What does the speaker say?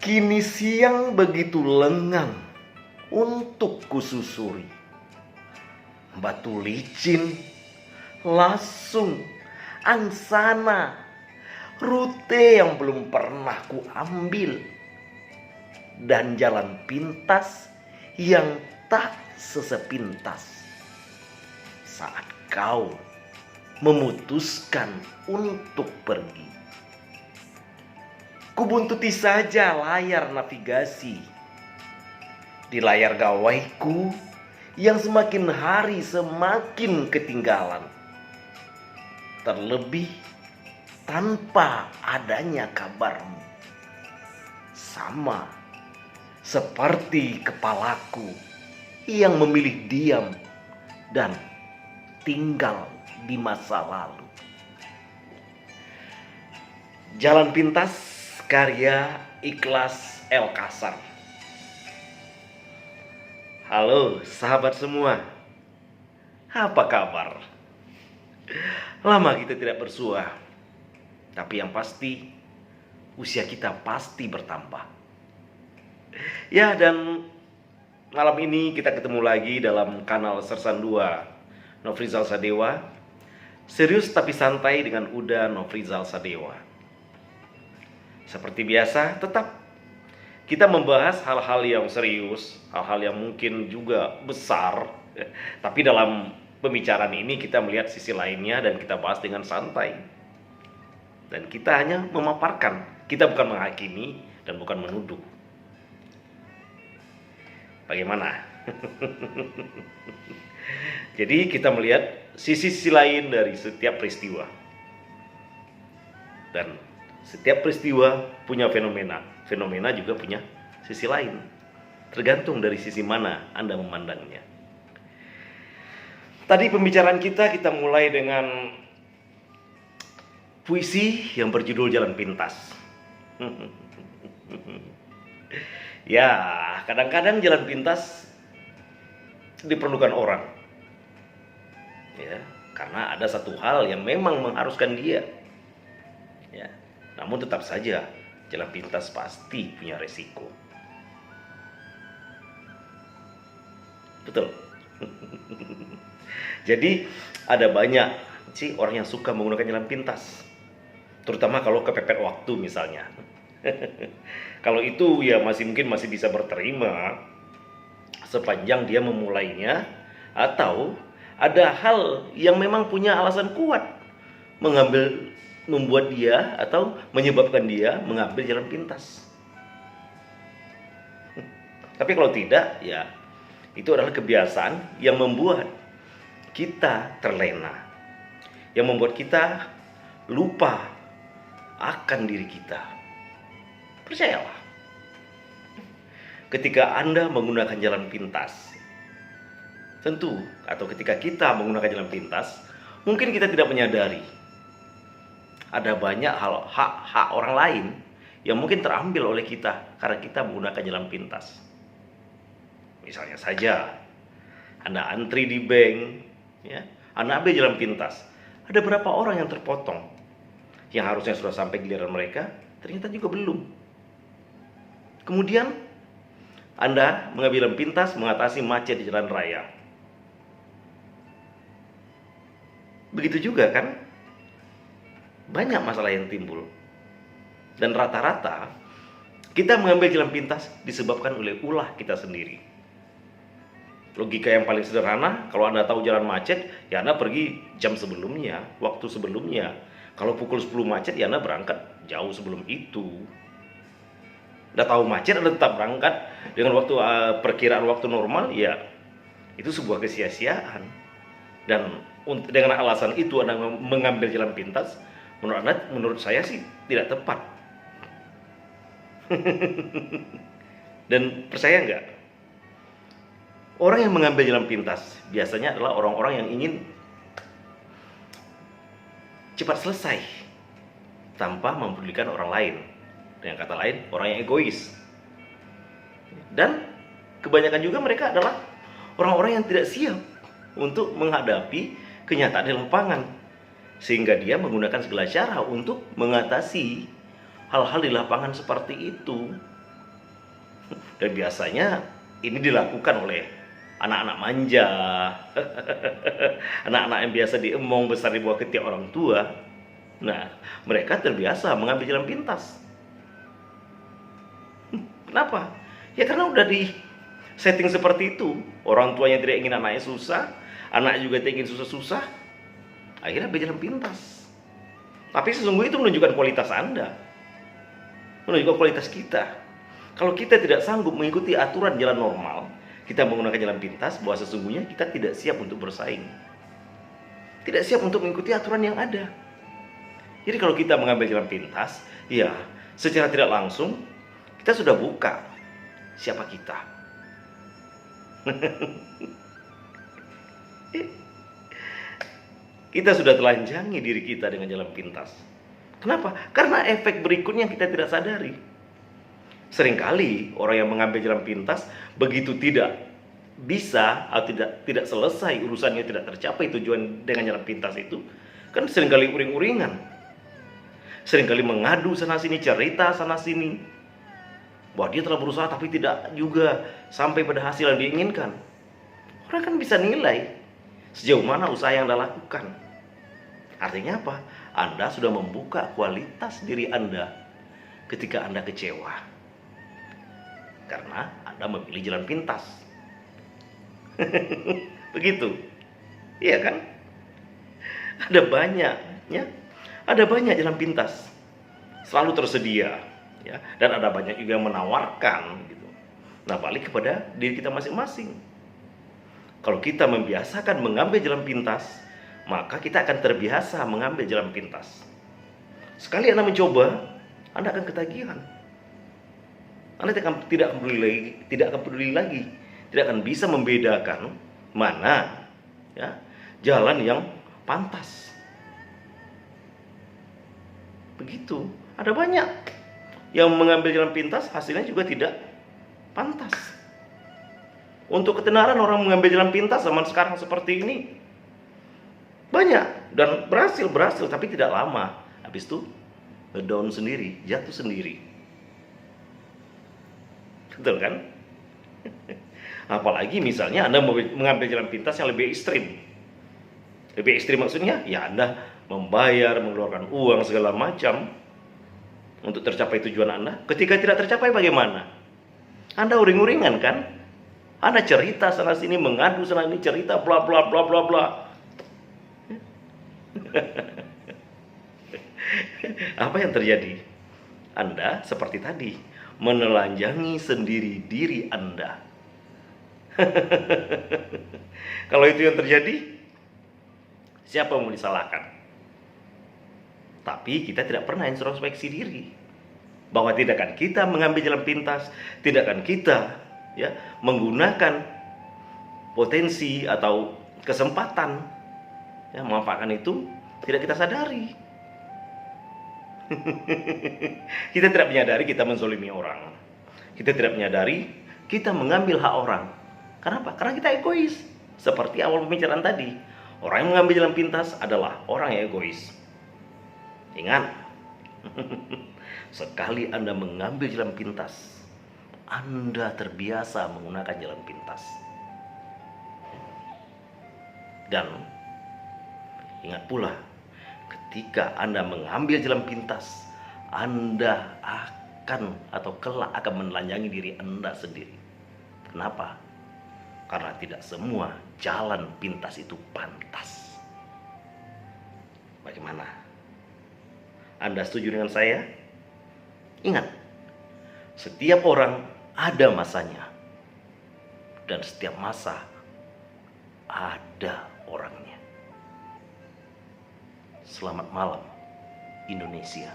Kini siang begitu lengang untuk kususuri. Batu licin, lasung, angsana, rute yang belum pernah kuambil, dan jalan pintas yang tak sesepintas saat kau memutuskan untuk pergi. Kubuntuti saja layar navigasi. Di layar gawaiku yang semakin hari semakin ketinggalan. Terlebih tanpa adanya kabarmu. Sama seperti kepalaku yang memilih diam dan tinggal di masa lalu. Jalan Pintas, karya Ikhlas El Kasar. Halo sahabat semua, apa kabar? Lama kita tidak bersua, tapi yang pasti usia kita pasti bertambah. Ya, dan malam ini kita ketemu lagi dalam kanal Sersan 2 Nofrizal Sadewa. Serius tapi santai dengan Uda Nofrizal Sadewa. Seperti biasa, tetap kita membahas hal-hal yang serius, hal-hal yang mungkin juga besar. Tapi dalam pembicaraan ini kita melihat sisi lainnya dan kita bahas dengan santai. Dan kita hanya memaparkan, kita bukan menghakimi dan bukan menuduh. Bagaimana? Jadi kita melihat sisi-sisi lain dari setiap peristiwa. Dan setiap peristiwa punya fenomena. Fenomena juga punya sisi lain. Tergantung dari sisi mana Anda memandangnya. Tadi pembicaraan kita mulai dengan puisi yang berjudul Jalan Pintas. Ya, kadang-kadang jalan pintas diperlukan orang. Ya, karena ada satu hal yang memang mengharuskan dia. Ya, namun tetap saja jalan pintas pasti punya resiko. Betul. Jadi ada banyak sih orang yang suka menggunakan jalan pintas, terutama kalau kepepet waktu misalnya. Kalau itu ya mungkin masih bisa berterima sepanjang dia memulainya, atau ada hal yang memang punya alasan kuat membuat dia atau menyebabkan dia mengambil jalan pintas. Tapi kalau tidak, ya itu adalah kebiasaan yang membuat kita terlena, yang membuat kita lupa akan diri kita. Percayalah, ketika Anda menggunakan jalan pintas, tentu, atau ketika kita menggunakan jalan pintas, mungkin kita tidak menyadari ada banyak hak orang lain yang mungkin terambil oleh kita karena kita menggunakan jalan pintas. Misalnya saja, Anda antri di bank, ya, Anda ambil jalan pintas. Ada berapa orang yang terpotong, yang harusnya sudah sampai giliran mereka, ternyata juga belum. Kemudian Anda mengambil jalan pintas mengatasi macet di jalan raya. Begitu juga kan, banyak masalah yang timbul. Dan rata-rata kita mengambil jalan pintas disebabkan oleh ulah kita sendiri. Logika yang paling sederhana, kalau Anda tahu jalan macet, ya Anda pergi jam sebelumnya, waktu sebelumnya. Kalau pukul 10 macet, ya Anda berangkat jauh sebelum itu. Anda tahu macet, Anda tetap berangkat dengan waktu perkiraan waktu normal, ya itu sebuah kesia-siaan. Dan dengan alasan itu Anda mengambil jalan pintas, menurut saya sih tidak tepat. Dan percaya nggak? Orang yang mengambil jalan pintas biasanya adalah orang-orang yang ingin cepat selesai tanpa mempedulikan orang lain. Dengan kata lain, orang yang egois. Dan kebanyakan juga mereka adalah orang-orang yang tidak siap untuk menghadapi kenyataan di lapangan, sehingga dia menggunakan segala cara untuk mengatasi hal-hal di lapangan seperti itu. Dan biasanya ini dilakukan oleh anak-anak manja, anak-anak yang biasa diemong besar di bawah ketiak orang tua. Nah, mereka terbiasa mengambil jalan pintas. Kenapa? Ya karena udah di setting seperti itu. Orang tuanya tidak ingin anaknya susah, anak juga tidak ingin susah-susah, akhirnya ambil jalan pintas. Tapi sesungguhnya itu menunjukkan kualitas Anda, menunjukkan kualitas kita. Kalau kita tidak sanggup mengikuti aturan jalan normal, kita menggunakan jalan pintas, bahwa sesungguhnya kita tidak siap untuk bersaing, tidak siap untuk mengikuti aturan yang ada. Jadi kalau kita mengambil jalan pintas, ya secara tidak langsung kita sudah buka siapa kita. Kita sudah telanjangi diri kita dengan jalan pintas. Kenapa? Karena efek berikutnya yang kita tidak sadari. Seringkali orang yang mengambil jalan pintas begitu tidak bisa atau tidak selesai urusannya, tidak tercapai tujuan dengan jalan pintas itu, kan seringkali uring-uringan, seringkali mengadu sana sini, cerita sana sini bahwa dia telah berusaha tapi tidak juga sampai pada hasil yang diinginkan. Orang kan bisa nilai sejauh mana usaha yang Anda lakukan. Artinya apa? Anda sudah membuka kualitas diri Anda ketika Anda kecewa karena Anda memilih jalan pintas. Begitu. Iya kan? Ada banyak, ya. Ada banyak jalan pintas. Selalu tersedia, ya. Dan ada banyak juga yang menawarkan gitu. Nah, balik kepada diri kita masing-masing. Kalau kita membiasakan mengambil jalan pintas, maka kita akan terbiasa mengambil jalan pintas. Sekali Anda mencoba, Anda akan ketagihan. Anda tidak akan peduli lagi, tidak akan bisa membedakan mana ya jalan yang pantas. Begitu. Ada banyak yang mengambil jalan pintas, hasilnya juga tidak pantas. Untuk ketenaran orang mengambil jalan pintas zaman sekarang seperti ini banyak dan berhasil tapi tidak lama. Habis itu down sendiri, jatuh sendiri. Betul kan? Apalagi misalnya Anda mengambil jalan pintas yang lebih ekstrim. Lebih ekstrim maksudnya ya Anda membayar, mengeluarkan uang segala macam untuk tercapai tujuan Anda. Ketika tidak tercapai bagaimana? Anda uring-uringan kan? Anda cerita sana sini, mengadu sana sini, cerita bla bla bla bla bla. Apa yang terjadi? Anda seperti tadi menelanjangi sendiri diri Anda. Kalau itu yang terjadi, siapa yang mau disalahkan? Tapi kita tidak pernah introspeksi diri bahwa tidak akan kita mengambil jalan pintas, tidak akan kita ya menggunakan potensi atau kesempatan ya memanfaatkan itu, tidak kita sadari. Kita tidak menyadari kita menzolimi orang. Kita tidak menyadari kita mengambil hak orang. Kenapa? Karena kita egois. Seperti awal pembicaraan tadi, orang yang mengambil jalan pintas adalah orang yang egois. Ingat, sekali Anda mengambil jalan pintas, Anda terbiasa menggunakan jalan pintas. Dan ingat pula, ketika Anda mengambil jalan pintas, Anda akan atau kelak akan menelanjangi diri Anda sendiri. Kenapa? Karena tidak semua jalan pintas itu pantas. Bagaimana? Anda setuju dengan saya? Ingat, setiap orang ada masanya. Dan setiap masa ada orangnya. Selamat malam, Indonesia.